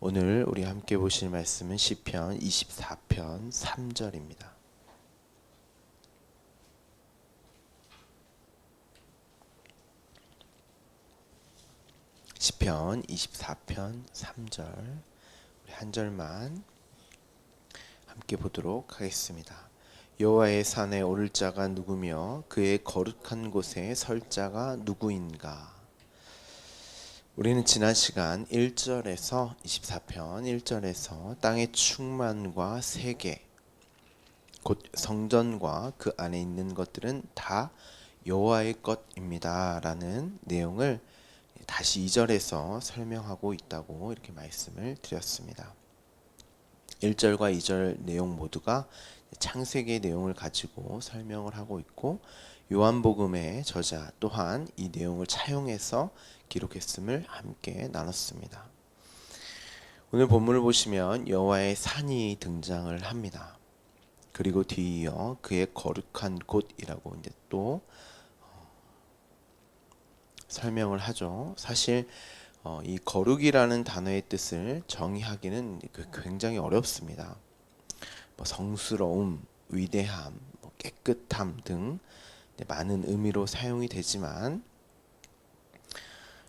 오늘 우리 함께 보실 말씀은 시편 24편 3절입니다. 시편 24편 3절 우리 한 절만 함께 보도록 하겠습니다. 여호와의 산에 오를 자가 누구며 그의 거룩한 곳에 설 자가 누구인가? 우리는 지난 시간 1절에서 24편 1절에서 땅의 충만과 세계 곧 성전과 그 안에 있는 것들은 다 여호와의 것입니다 라는 내용을 다시 2절에서 설명하고 있다고 이렇게 말씀을 드렸습니다. 1절과 2절 내용 모두가 창세기의 내용을 가지고 설명을 하고 있고, 요한복음의 저자 또한 이 내용을 차용해서 기록했음을 함께 나눴습니다. 오늘 본문을 보시면 여호와의 산이 등장을 합니다. 그리고 뒤이어 그의 거룩한 곳이라고 이제 또 설명을 하죠. 사실 이 거룩이라는 단어의 뜻을 정의하기는 굉장히 어렵습니다. 성스러움, 위대함, 깨끗함 등 많은 의미로 사용이 되지만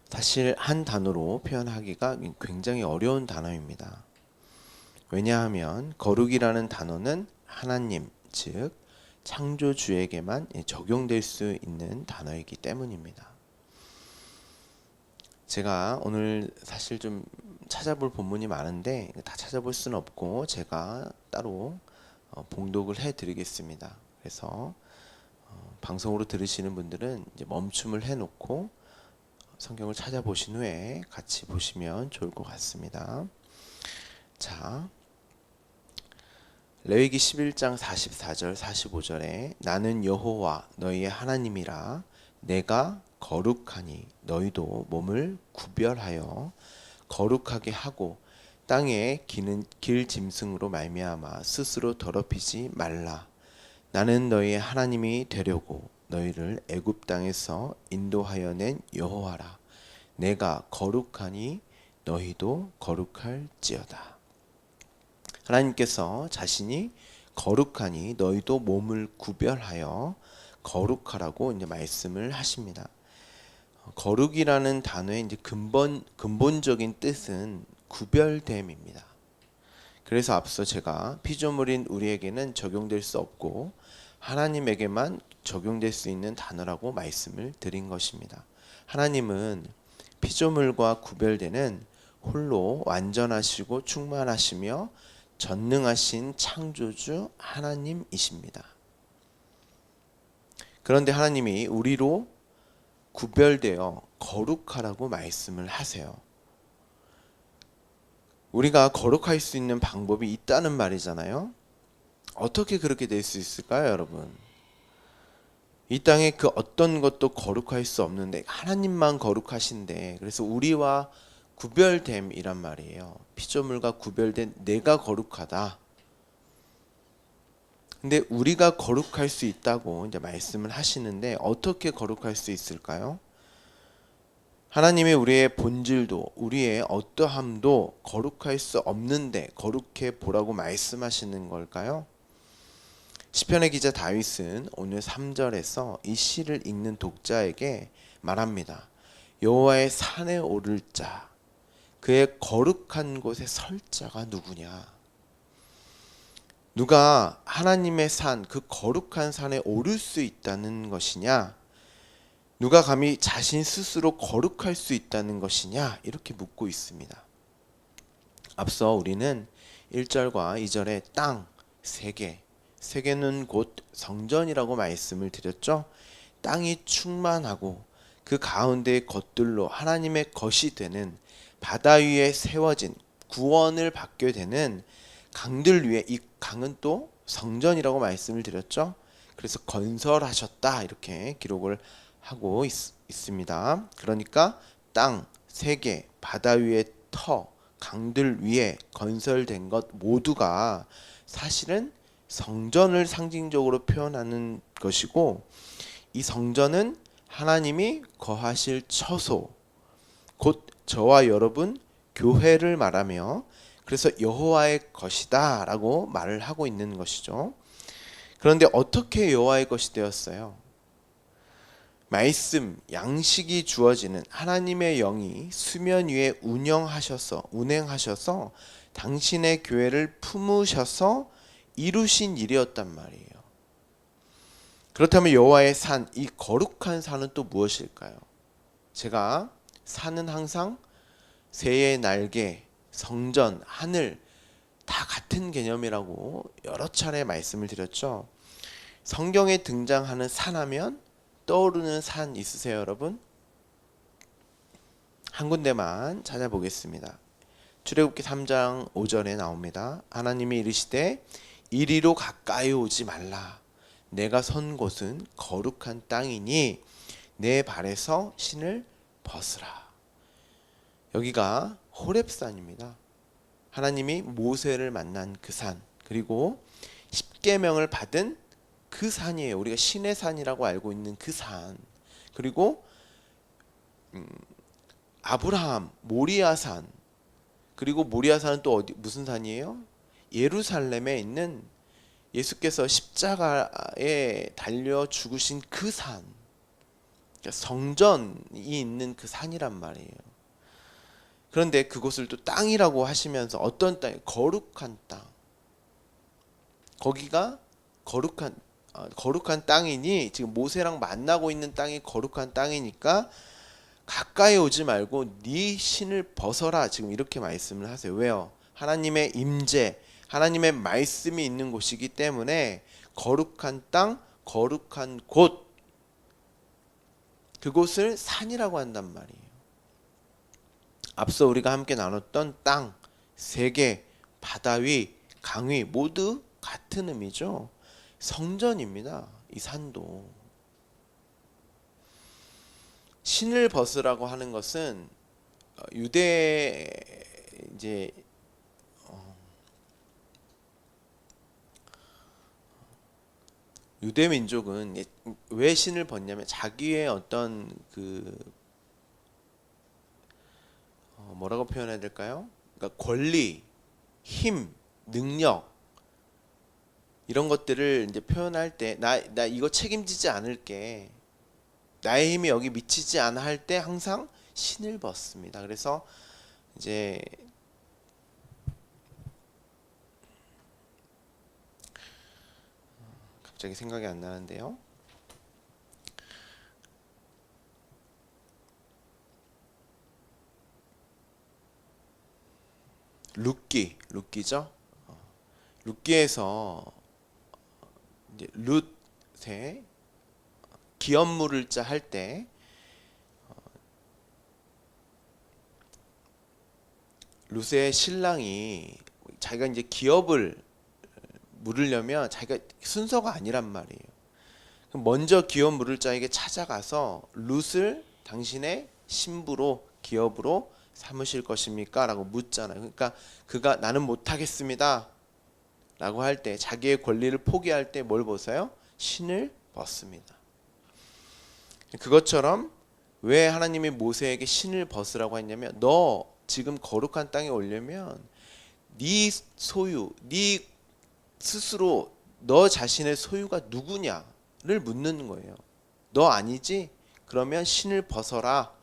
사실 한 단어로 표현하기가 굉장히 어려운 단어입니다. 왜냐하면 거룩이라는 단어는 하나님, 즉 창조주에게만 적용될 수 있는 단어이기 때문입니다. 제가 오늘 사실 좀 찾아볼 본문이 많은데 다 찾아볼 수는 없고 제가 따로 봉독을 해드리겠습니다. 그래서 방송으로 들으시는 분들은 이제 멈춤을 해놓고 성경을 찾아보신 후에 같이 보시면 좋을 것 같습니다. 자, 레위기 11장 44절 45절에 나는 여호와 너희의 하나님이라 내가 거룩하니 너희도 몸을 구별하여 거룩하게 하고 땅에 기는 길 짐승으로 말미암아 스스로 더럽히지 말라. 나는 너희의 하나님이 되려고 너희를 애굽 땅에서 인도하여 낸 여호와라. 내가 거룩하니 너희도 거룩할지어다. 하나님께서 자신이 거룩하니 너희도 몸을 구별하여 거룩하라고 이제 말씀을 하십니다. 거룩이라는 단어의 이제 근본적인 뜻은 구별됨입니다. 그래서 앞서 제가 피조물인 우리에게는 적용될 수 없고 하나님에게만 적용될 수 있는 단어라고 말씀을 드린 것입니다. 하나님은 피조물과 구별되는 홀로 완전하시고 충만하시며 전능하신 창조주 하나님이십니다. 그런데 하나님이 우리로 구별되어 거룩하라고 말씀을 하세요. 우리가 거룩할 수 있는 방법이 있다는 말이잖아요. 어떻게 그렇게 될 수 있을까요, 여러분? 이 땅에 그 어떤 것도 거룩할 수 없는데 하나님만 거룩하신데, 그래서 우리와 구별됨이란 말이에요. 피조물과 구별된 내가 거룩하다. 근데 우리가 거룩할 수 있다고 이제 말씀을 하시는데 어떻게 거룩할 수 있을까요? 하나님이 우리의 본질도 우리의 어떠함도 거룩할 수 없는데 거룩해 보라고 말씀하시는 걸까요? 시편의 기자 다윗은 오늘 3절에서 이 시를 읽는 독자에게 말합니다. 여호와의 산에 오를 자, 그의 거룩한 곳에 설 자가 누구냐? 누가 하나님의 산, 그 거룩한 산에 오를 수 있다는 것이냐? 누가 감히 자신 스스로 거룩할 수 있다는 것이냐? 이렇게 묻고 있습니다. 앞서 우리는 1절과 2절에 땅, 세계, 세계는 곧 성전이라고 말씀을 드렸죠. 땅이 충만하고 그 가운데의 것들로 하나님의 것이 되는 바다 위에 세워진 구원을 받게 되는 강들 위에, 이 강은 또 성전이라고 말씀을 드렸죠. 그래서 건설하셨다 이렇게 기록을 하고 있습니다. 그러니까 땅, 세계, 바다 위의 터, 강들 위에 건설된 것 모두가 사실은 성전을 상징적으로 표현하는 것이고, 이 성전은 하나님이 거하실 처소, 곧 저와 여러분 교회를 말하며 그래서 여호와의 것이다 라고 말을 하고 있는 것이죠. 그런데 어떻게 여호와의 것이 되었어요? 말씀, 양식이 주어지는 하나님의 영이 수면 위에 운행하셔서 당신의 교회를 품으셔서 이루신 일이었단 말이에요. 그렇다면 여호와의 산, 이 거룩한 산은 또 무엇일까요? 제가 산은 항상 새의 날개, 성전, 하늘 다 같은 개념이라고 여러 차례 말씀을 드렸죠. 성경에 등장하는 산하면 떠오르는 산 있으세요, 여러분? 한 군데만 찾아보겠습니다. 출애굽기 3장 5절에 나옵니다. 하나님이 이르시되 이리로 가까이 오지 말라. 내가 선 곳은 거룩한 땅이니 내 발에서 신을 벗으라. 여기가 호렙산입니다. 하나님이 모세를 만난 그 산, 그리고 십계명을 받은 그 산이에요. 우리가 신의 산이라고 알고 있는 그 산. 그리고 아브라함 모리아산, 그리고 모리아산은 또 무슨 산이에요? 예루살렘에 있는 예수께서 십자가에 달려 죽으신 그 산, 그러니까 성전이 있는 그 산이란 말이에요. 그런데 그곳을 또 땅이라고 하시면서 어떤 땅? 거룩한 땅. 거기가 거룩한 땅이니 지금 모세랑 만나고 있는 땅이 거룩한 땅이니까 가까이 오지 말고 네 신을 벗어라. 지금 이렇게 말씀을 하세요. 왜요? 하나님의 임재, 하나님의 말씀이 있는 곳이기 때문에 거룩한 땅, 거룩한 곳, 그곳을 산이라고 한단 말이에요. 앞서 우리가 함께 나눴던 땅, 세계, 바다 위, 강 위 모두 같은 의미죠. 성전입니다. 이 산도. 신을 벗으라고 하는 것은 유대 이제 유대 민족은 왜 신을 벗냐면 자기의 어떤 뭐라고 표현해야 될까요? 그러니까 권리, 힘, 능력 이런 것들을 이제 표현할 때 나 이거 책임지지 않을게. 나의 힘이 여기 미치지 않아 할 때 항상 신을 벗습니다. 그래서 이제 갑자기 생각이 안 나는데요. 룻기죠. 룻기에서 이제 룻의 기업물을 자 할 때 룻의 신랑이 자기가 이제 기업을 물으려면 자기가 순서가 아니란 말이에요. 먼저 기업 물을 자에게 찾아가서 룻을 당신의 신부로 기업으로 삼으실 것입니까? 라고 묻잖아요. 그러니까 그가 나는 못하겠습니다 라고 할 때 자기의 권리를 포기할 때 뭘 벗어요? 신을 벗습니다. 그것처럼 왜 하나님이 모세에게 신을 벗으라고 했냐면 너 지금 거룩한 땅에 오려면 네 소유, 네 스스로 너 자신의 소유가 누구냐를 묻는 거예요. 너 아니지? 그러면 신을 벗어라.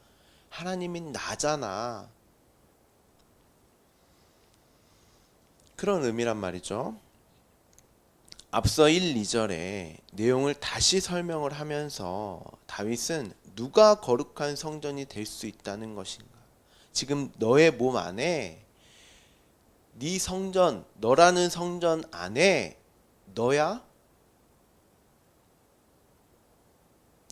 하나님이 나잖아. 그런 의미란 말이죠. 앞서 1, 2절에 내용을 다시 설명을 하면서 다윗은 누가 거룩한 성전이 될 수 있다는 것인가? 지금 너의 몸 안에 네 성전, 너라는 성전 안에 너야?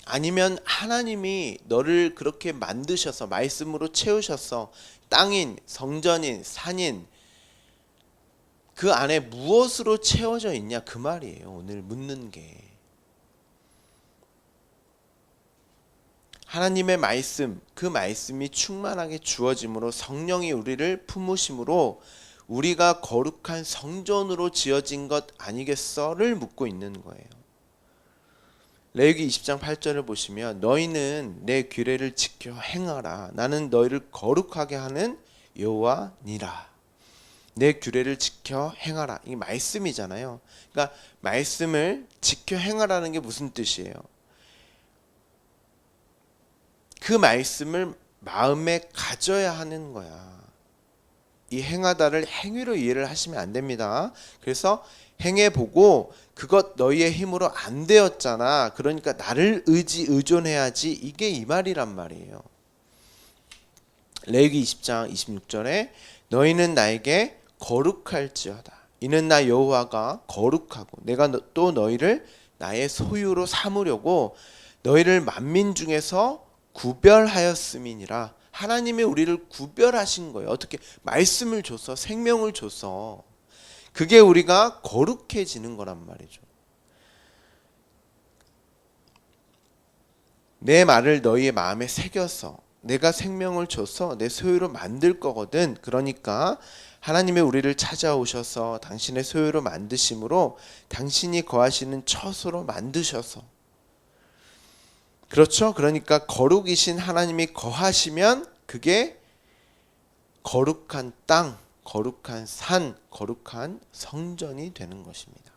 아니면 하나님이 너를 그렇게 만드셔서 말씀으로 채우셔서 땅인, 성전인, 산인 그 안에 무엇으로 채워져 있냐 그 말이에요. 오늘 묻는 게. 하나님의 말씀, 그 말씀이 충만하게 주어짐으로 성령이 우리를 품으심으로 우리가 거룩한 성전으로 지어진 것 아니겠어를 묻고 있는 거예요. 레위기 20장 8절을 보시면 너희는 내 규례를 지켜 행하라. 나는 너희를 거룩하게 하는 여호와니라. 내 규례를 지켜 행하라. 이게 말씀이잖아요. 그러니까 말씀을 지켜 행하라는 게 무슨 뜻이에요? 그 말씀을 마음에 가져야 하는 거야. 이 행하다를 행위로 이해를 하시면 안 됩니다. 그래서 행해보고 그것 너희의 힘으로 안 되었잖아. 그러니까 나를 의존해야지. 이게 이 말이란 말이에요. 레위기 20장 26절에 너희는 나에게 거룩할지어다. 이는 나 여호와가 거룩하고 내가 또 너희를 나의 소유로 삼으려고 너희를 만민 중에서 구별하였음이니라. 하나님이 우리를 구별하신 거예요. 어떻게? 말씀을 줘서, 생명을 줘서. 그게 우리가 거룩해지는 거란 말이죠. 내 말을 너희의 마음에 새겨서 내가 생명을 줘서 내 소유로 만들 거거든. 그러니까 하나님이 우리를 찾아오셔서 당신의 소유로 만드심으로 당신이 거하시는 처소로 만드셔서, 그렇죠? 그러니까 거룩이신 하나님이 거하시면 그게 거룩한 땅, 거룩한 산, 거룩한 성전이 되는 것입니다.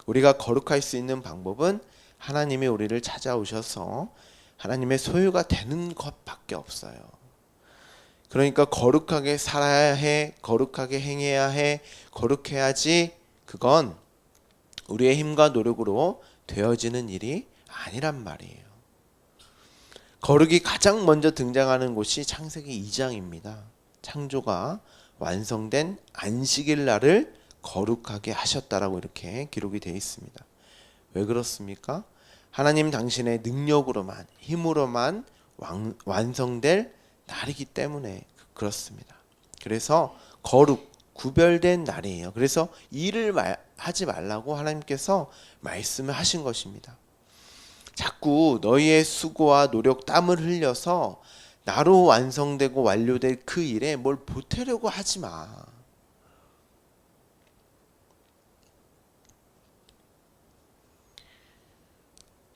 우리가 거룩할 수 있는 방법은 하나님이 우리를 찾아오셔서 하나님의 소유가 되는 것밖에 없어요. 그러니까 거룩하게 살아야 해, 거룩하게 행해야 해, 거룩해야지. 그건 우리의 힘과 노력으로 되어지는 일이 아니란 말이에요. 거룩이 가장 먼저 등장하는 곳이 창세기 2장입니다. 창조가 완성된 안식일 날을 거룩하게 하셨다라고 이렇게 기록이 되어 있습니다. 왜 그렇습니까? 하나님 당신의 능력으로만, 힘으로만 완성될 날이기 때문에 그렇습니다. 그래서 거룩, 구별된 날이에요. 그래서 일을 하지 말라고 하나님께서 말씀을 하신 것입니다. 자꾸 너희의 수고와 노력, 땀을 흘려서 나로 완성되고 완료될 그 일에 뭘 보태려고 하지 마.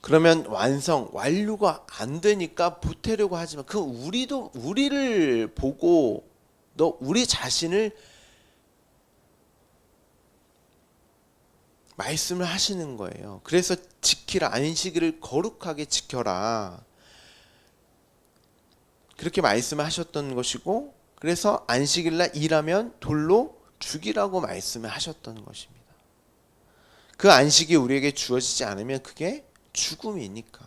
그러면 완료가 안 되니까 보태려고 하지 마. 그 우리를 보고 우리 자신을 말씀을 하시는 거예요. 그래서 지키라. 안식일을 거룩하게 지켜라. 그렇게 말씀을 하셨던 것이고, 그래서 안식일날 일하면 돌로 죽이라고 말씀을 하셨던 것입니다. 그 안식이 우리에게 주어지지 않으면 그게 죽음이니까.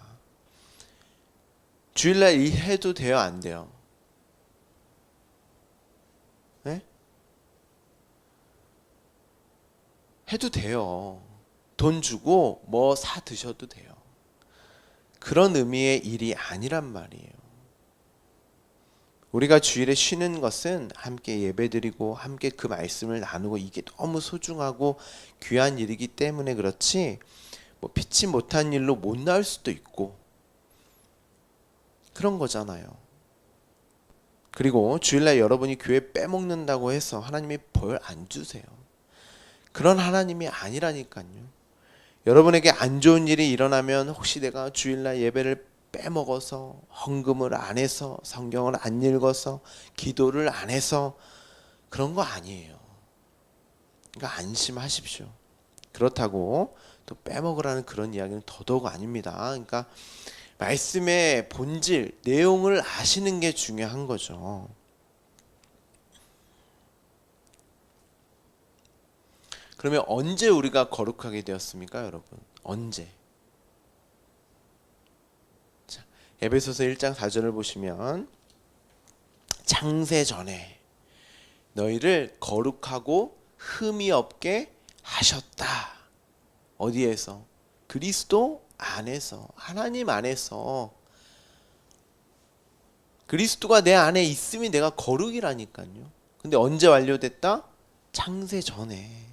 주일날 일해도 돼요, 안 돼요? 네? 해도 돼요. 돈 주고 뭐 사 드셔도 돼요. 그런 의미의 일이 아니란 말이에요. 우리가 주일에 쉬는 것은 함께 예배드리고 함께 그 말씀을 나누고, 이게 너무 소중하고 귀한 일이기 때문에 그렇지, 뭐 피치 못한 일로 못 나올 수도 있고 그런 거잖아요. 그리고 주일날 여러분이 교회 빼먹는다고 해서 하나님이 벌 안 주세요. 그런 하나님이 아니라니까요. 여러분에게 안 좋은 일이 일어나면 혹시 내가 주일날 예배를 빼먹어서, 헌금을 안 해서, 성경을 안 읽어서, 기도를 안 해서 그런 거 아니에요. 그러니까 안심하십시오. 그렇다고 또 빼먹으라는 그런 이야기는 더더욱 아닙니다. 그러니까 말씀의 본질, 내용을 아시는 게 중요한 거죠. 그러면 언제 우리가 거룩하게 되었습니까, 여러분? 언제? 자, 에베소서 1장 4절을 보시면 창세 전에 너희를 거룩하고 흠이 없게 하셨다. 어디에서? 그리스도 안에서, 하나님 안에서. 그리스도가 내 안에 있음이 내가 거룩이라니까요. 근데 언제 완료됐다? 창세 전에.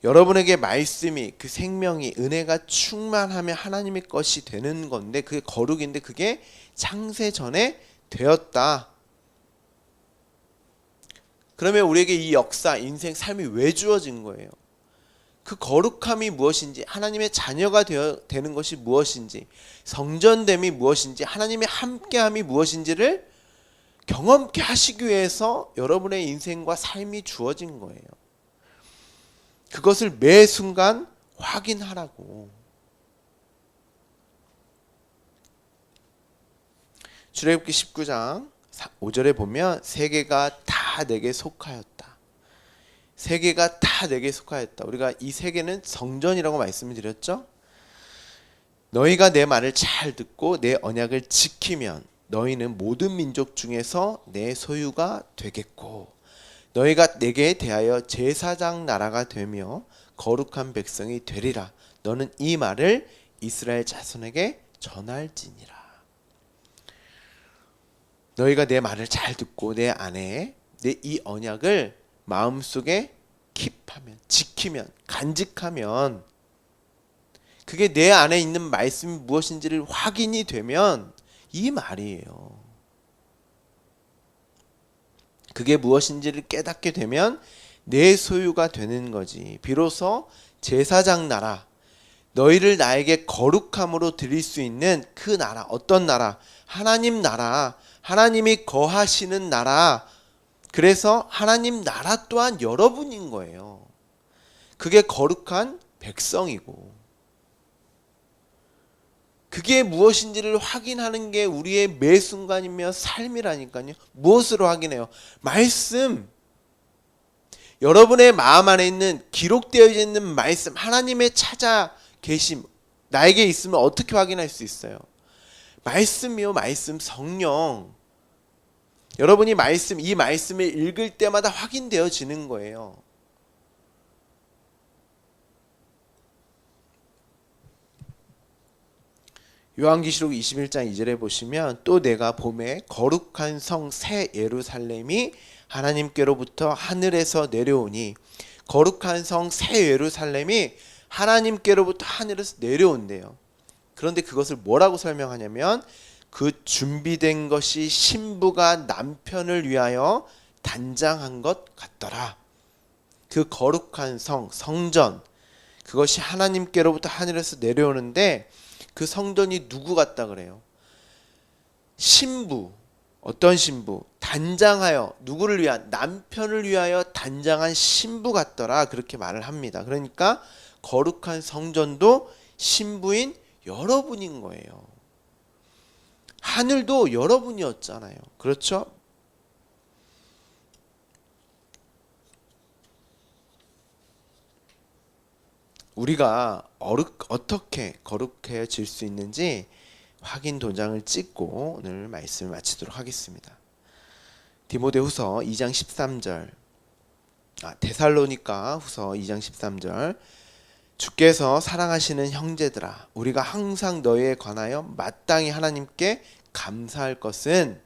여러분에게 말씀이, 그 생명이, 은혜가 충만하면 하나님의 것이 되는 건데, 그게 거룩인데 그게 창세 전에 되었다. 그러면 우리에게 이 역사, 인생, 삶이 왜 주어진 거예요? 그 거룩함이 무엇인지, 하나님의 자녀가 되는 것이 무엇인지, 성전됨이 무엇인지, 하나님의 함께함이 무엇인지를 경험케 하시기 위해서 여러분의 인생과 삶이 주어진 거예요. 그것을 매 순간 확인하라고. 출애굽기 19장 5절에 보면 세계가 다 내게 속하였다. 세계가 다 내게 속하였다. 우리가 이 세계는 성전이라고 말씀을 드렸죠. 너희가 내 말을 잘 듣고 내 언약을 지키면 너희는 모든 민족 중에서 내 소유가 되겠고 너희가 내게 대하여 제사장 나라가 되며 거룩한 백성이 되리라. 너는 이 말을 이스라엘 자손에게 전할지니라. 너희가 내 말을 잘 듣고 내 안에 내 이 언약을 마음속에 킵하면, 지키면, 간직하면, 그게 내 안에 있는 말씀이 무엇인지를 확인이 되면 이 말이에요. 그게 무엇인지를 깨닫게 되면 내 소유가 되는 거지. 비로소 제사장 나라, 너희를 나에게 거룩함으로 드릴 수 있는 그 나라, 어떤 나라? 하나님 나라, 하나님이 거하시는 나라. 그래서 하나님 나라 또한 여러분인 거예요. 그게 거룩한 백성이고, 그게 무엇인지를 확인하는 게 우리의 매 순간이며 삶이라니까요. 무엇으로 확인해요? 말씀. 여러분의 마음 안에 있는 기록되어 있는 말씀, 하나님의 찾아 계심, 나에게 있으면 어떻게 확인할 수 있어요? 말씀이요, 말씀, 성령. 여러분이 이 말씀을 읽을 때마다 확인되어지는 거예요. 요한계시록 21장 2절에 보시면 또 내가 봄에 거룩한 성 새 예루살렘이 하나님께로부터 하늘에서 내려오니, 거룩한 성 새 예루살렘이 하나님께로부터 하늘에서 내려온대요. 그런데 그것을 뭐라고 설명하냐면 그 준비된 것이 신부가 남편을 위하여 단장한 것 같더라. 그 거룩한 성, 성전, 그것이 하나님께로부터 하늘에서 내려오는데 그 성전이 누구 같다 그래요? 신부. 어떤 신부? 단장하여, 누구를 위한? 남편을 위하여 단장한 신부 같더라. 그렇게 말을 합니다. 그러니까 거룩한 성전도 신부인 여러분인 거예요. 하늘도 여러분이었잖아요. 그렇죠? 우리가 어떻게 거룩해질 수 있는지 확인 도장을 찍고 오늘 말씀을 마치도록 하겠습니다. 디모데후서 2장 13절, 데살로니가 후서 2장 13절, 주께서 사랑하시는 형제들아, 우리가 항상 너희에 관하여 마땅히 하나님께 감사할 것은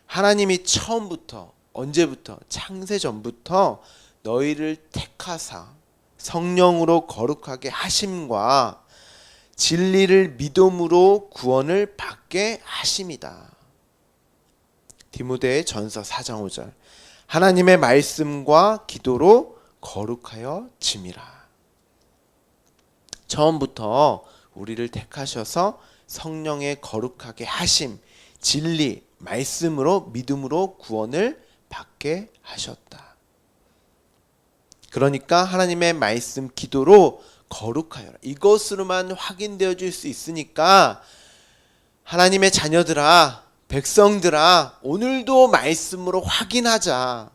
하나님이 처음부터, 언제부터? 창세 전부터 너희를 택하사 성령으로 거룩하게 하심과 진리를 믿음으로 구원을 받게 하심이다. 디모데 전서 4장 5절, 하나님의 말씀과 기도로 거룩하여 짐이라. 처음부터 우리를 택하셔서 성령의 거룩하게 하심, 진리, 말씀으로 믿음으로 구원을 받게 하셨다. 그러니까 하나님의 말씀, 기도로 거룩하여라. 이것으로만 확인되어질 수 있으니까 하나님의 자녀들아, 백성들아, 오늘도 말씀으로 확인하자.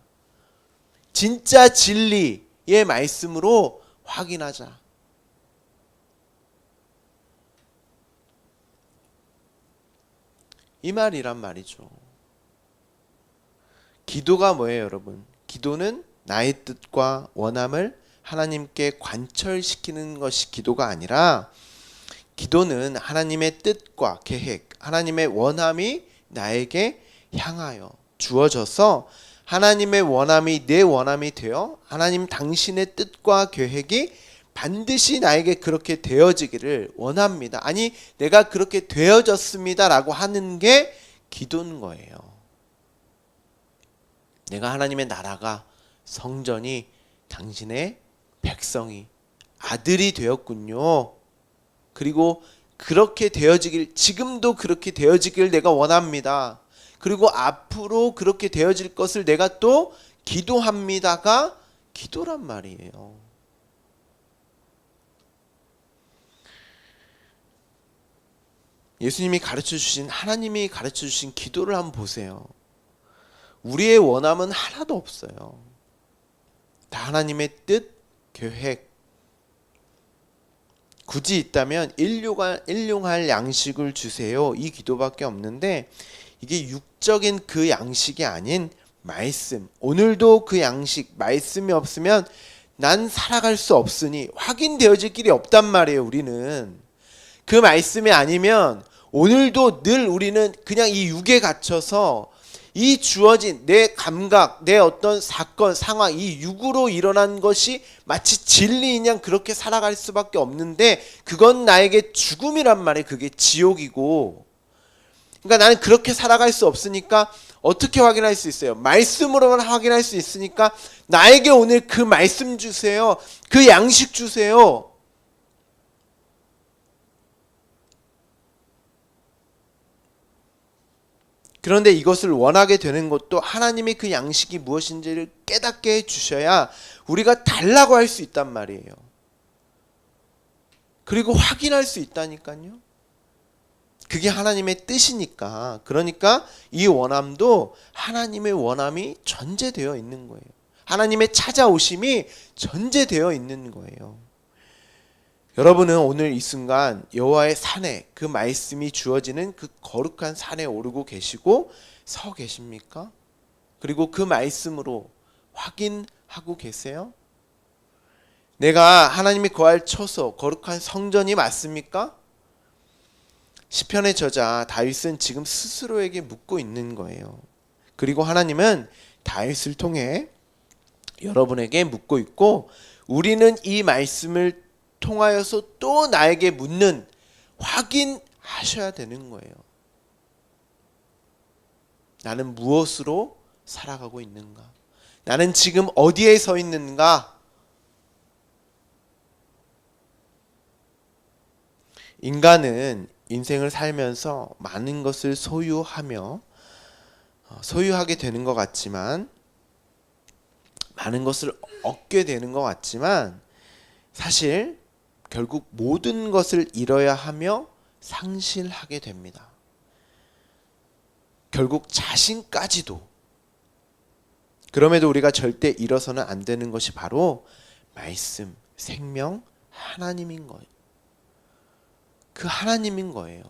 진짜 진리의 말씀으로 확인하자. 이 말이란 말이죠. 기도가 뭐예요, 여러분? 기도는 나의 뜻과 원함을 하나님께 관철시키는 것이 기도가 아니라, 기도는 하나님의 뜻과 계획, 하나님의 원함이 나에게 향하여 주어져서 하나님의 원함이 내 원함이 되어 하나님 당신의 뜻과 계획이 반드시 나에게 그렇게 되어지기를 원합니다. 아니, 내가 그렇게 되어졌습니다 라고 하는 게 기도인 거예요. 내가 하나님의 나라가, 성전이, 당신의 백성이, 아들이 되었군요. 그리고 그렇게 되어지길, 지금도 그렇게 되어지길 내가 원합니다. 그리고 앞으로 그렇게 되어질 것을 내가 또 기도합니다가 기도란 말이에요. 예수님이 가르쳐 주신, 하나님이 가르쳐 주신 기도를 한번 보세요. 우리의 원함은 하나도 없어요. 다 하나님의 뜻, 계획. 굳이 있다면 일용할 양식을 주세요. 이 기도밖에 없는데, 이게 육적인 그 양식이 아닌 말씀. 오늘도 그 양식, 말씀이 없으면 난 살아갈 수 없으니 확인되어질 길이 없단 말이에요. 우리는 그 말씀이 아니면 오늘도 늘 우리는 그냥 이 육에 갇혀서 이 주어진 내 감각, 내 어떤 사건, 상황, 이 육으로 일어난 것이 마치 진리인 양 그렇게 살아갈 수밖에 없는데, 그건 나에게 죽음이란 말이에요. 그게 지옥이고. 그러니까 나는 그렇게 살아갈 수 없으니까 어떻게 확인할 수 있어요? 말씀으로만 확인할 수 있으니까 나에게 오늘 그 말씀 주세요. 그 양식 주세요. 그런데 이것을 원하게 되는 것도 하나님이 그 양식이 무엇인지를 깨닫게 해주셔야 우리가 달라고 할 수 있단 말이에요. 그리고 확인할 수 있다니까요. 그게 하나님의 뜻이니까. 그러니까 이 원함도 하나님의 원함이 전제되어 있는 거예요. 하나님의 찾아오심이 전제되어 있는 거예요. 여러분은 오늘 이 순간 여호와의 산에, 그 말씀이 주어지는 그 거룩한 산에 오르고 계시고 서 계십니까? 그리고 그 말씀으로 확인하고 계세요? 내가 하나님이 거할 처소, 거룩한 성전이 맞습니까? 시편의 저자 다윗은 지금 스스로에게 묻고 있는 거예요. 그리고 하나님은 다윗을 통해 여러분에게 묻고 있고, 우리는 이 말씀을 통하여서 또 나에게 묻는, 확인하셔야 되는 거예요. 나는 무엇으로 살아가고 있는가? 나는 지금 어디에 서 있는가? 인간은 인생을 살면서 많은 것을 소유하게 되는 것 같지만, 많은 것을 얻게 되는 것 같지만, 사실 결국 모든 것을 잃어야 하며 상실하게 됩니다. 결국 자신까지도. 그럼에도 우리가 절대 잃어서는 안 되는 것이 바로 말씀, 생명, 하나님인 거예요. 그 하나님인 거예요.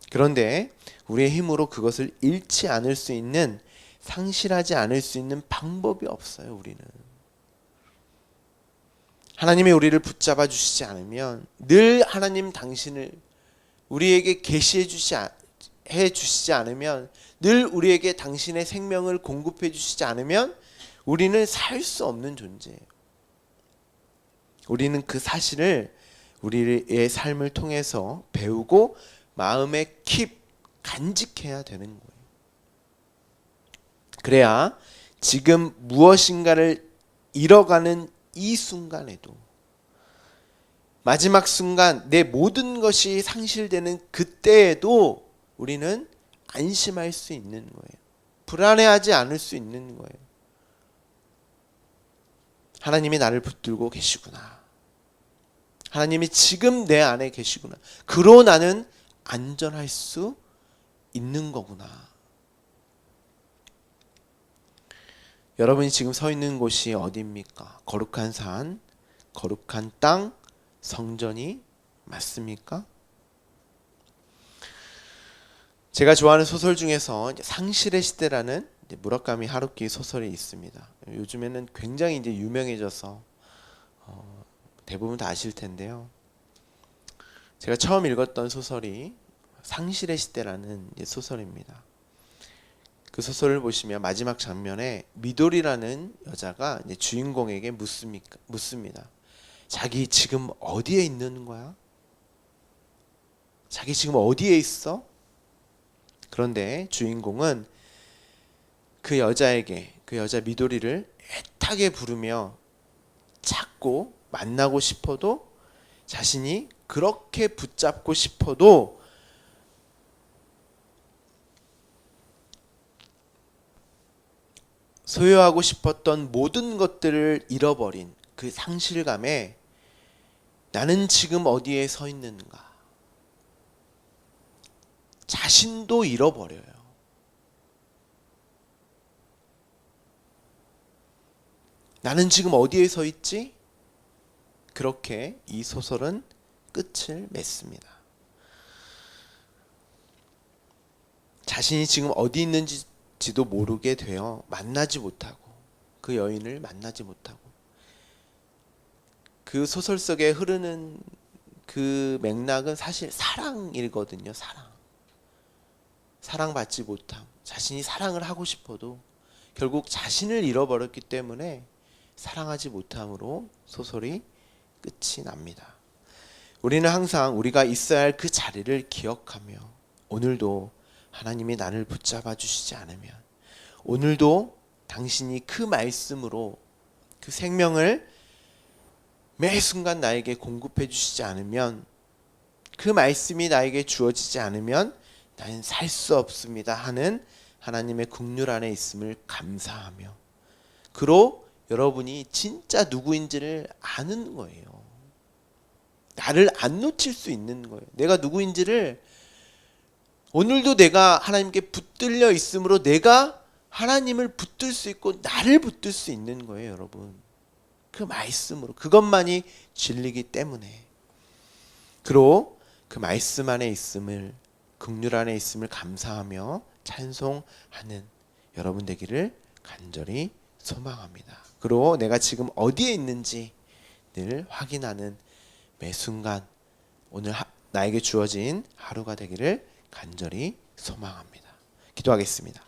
그런데 우리의 힘으로 그것을 잃지 않을 수 있는, 상실하지 않을 수 있는 방법이 없어요. 우리는 하나님이 우리를 붙잡아 주시지 않으면, 늘 하나님 당신을 우리에게 계시해 주시지 않으면, 늘 우리에게 당신의 생명을 공급해 주시지 않으면 우리는 살 수 없는 존재예요. 우리는 그 사실을 우리의 삶을 통해서 배우고 마음에 간직해야 되는 거예요. 그래야 지금 무엇인가를 잃어가는 이 순간에도, 마지막 순간 내 모든 것이 상실되는 그때에도 우리는 안심할 수 있는 거예요. 불안해하지 않을 수 있는 거예요. 하나님이 나를 붙들고 계시구나. 하나님이 지금 내 안에 계시구나. 그로 나는 안전할 수 있는 거구나. 여러분이 지금 서 있는 곳이 어디입니까? 거룩한 산, 거룩한 땅, 성전이 맞습니까? 제가 좋아하는 소설 중에서 상실의 시대라는 무라카미 하루키 소설이 있습니다. 요즘에는 굉장히 이제 유명해져서 대부분 다 아실 텐데요. 제가 처음 읽었던 소설이 상실의 시대라는 소설입니다. 그 소설을 보시면 마지막 장면에 미도리라는 여자가 이제 주인공에게 묻습니다. 자기 지금 어디에 있는 거야? 자기 지금 어디에 있어? 그런데 주인공은 그 여자 미도리를 애타게 부르며 찾고 만나고 싶어도, 자신이 그렇게 붙잡고 싶어도 소유하고 싶었던 모든 것들을 잃어버린 그 상실감에 나는 지금 어디에 서 있는가? 자신도 잃어버려요. 나는 지금 어디에 서 있지? 그렇게 이 소설은 끝을 맺습니다. 자신이 지금 어디 있는지도 모르게 되어 만나지 못하고 그 여인을 만나지 못하고 그 소설 속에 흐르는 그 맥락은 사실 사랑이거든요. 사랑받지 못함. 자신이 사랑을 하고 싶어도 결국 자신을 잃어버렸기 때문에 사랑하지 못함으로 소설이 끝이 납니다. 우리는 항상 우리가 있어야 할 그 자리를 기억하며 오늘도 하나님이 나를 붙잡아 주시지 않으면, 오늘도 당신이 그 말씀으로 그 생명을 매 순간 나에게 공급해 주시지 않으면, 그 말씀이 나에게 주어지지 않으면 나는 살 수 없습니다 하는 하나님의 긍휼 안에 있음을 감사하며, 그로 여러분이 진짜 누구인지를 아는 거예요. 나를 안 놓칠 수 있는 거예요. 내가 누구인지를 오늘도 내가 하나님께 붙들려 있으므로 내가 하나님을 붙들 수 있고 나를 붙들 수 있는 거예요, 여러분. 그 말씀으로. 그것만이 진리이기 때문에. 그로 그 말씀 안에 있음을, 긍휼 안에 있음을 감사하며 찬송하는 여러분 되기를 간절히 소망합니다. 그로 내가 지금 어디에 있는지 늘 확인하는 매 순간 오늘 나에게 주어진 하루가 되기를 간절히 소망합니다. 기도하겠습니다.